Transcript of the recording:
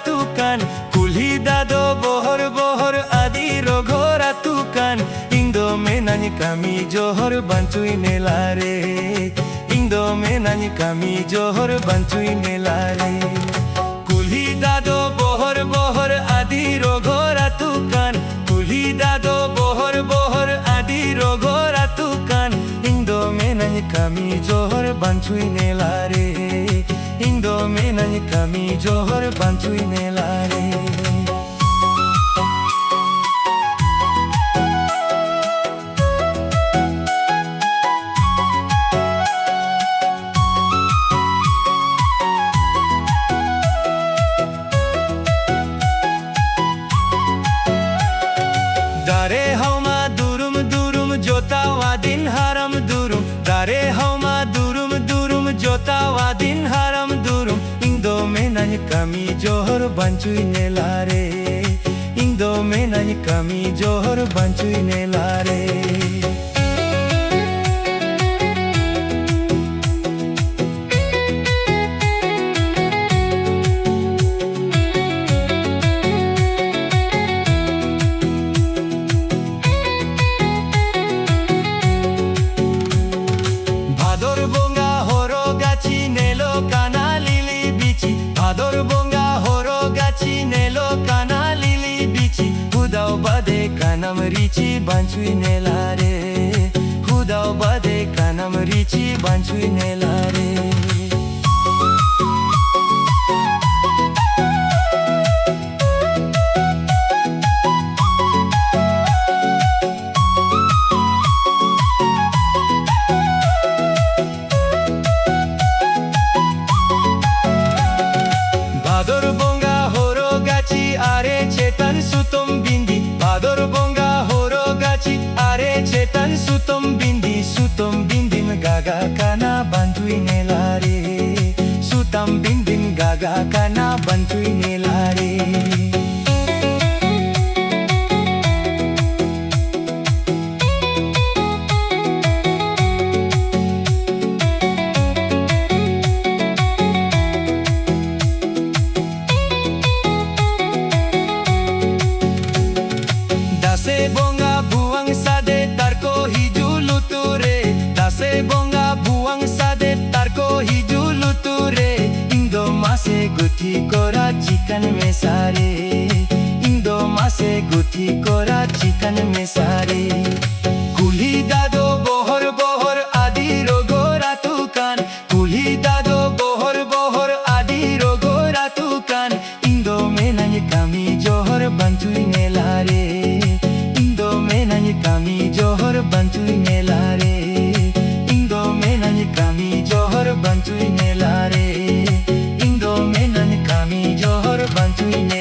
tukan kulhi dado bohor bohor adi rogora tukan indo menani kami johor bancui nelare indo menani kami johor bancui nelare kulhi dado bohor bohor adi rogora tukan kulhi dado bohor bohor adi rogora tukan indo menani kami johor bancui nelare indo menani kami johor bancui nelare dare hauma durum durum jota wadin haram durum dare hauma durum durum jota wadin haram durum indo menani kami johor bancui nelare indo menani kami johor bancui nelare kanam rici bancui nelare hudau bade kanam rici bancui nelare bador bonga horo gachi are chetan sutom bindi bador bonga horo gachi are chetan sutom bindin gaga kana bancui nelare sutam bindin gaga kana bancui nelare dase bonga buang sade tarko hiju luture dase bonga buang sade tarko hiju luture indo mase guthi kora chicken mesare indo mase guthi kora chicken mesare kulhi dado bohor bohor adi rogora tukan kulhi dado bohor bohor adi rogora tukan indo menani kami johor bancui nelare kami johor bancui nelare indo menani kami johor bancui nelare indo menani kami johor bancui nelare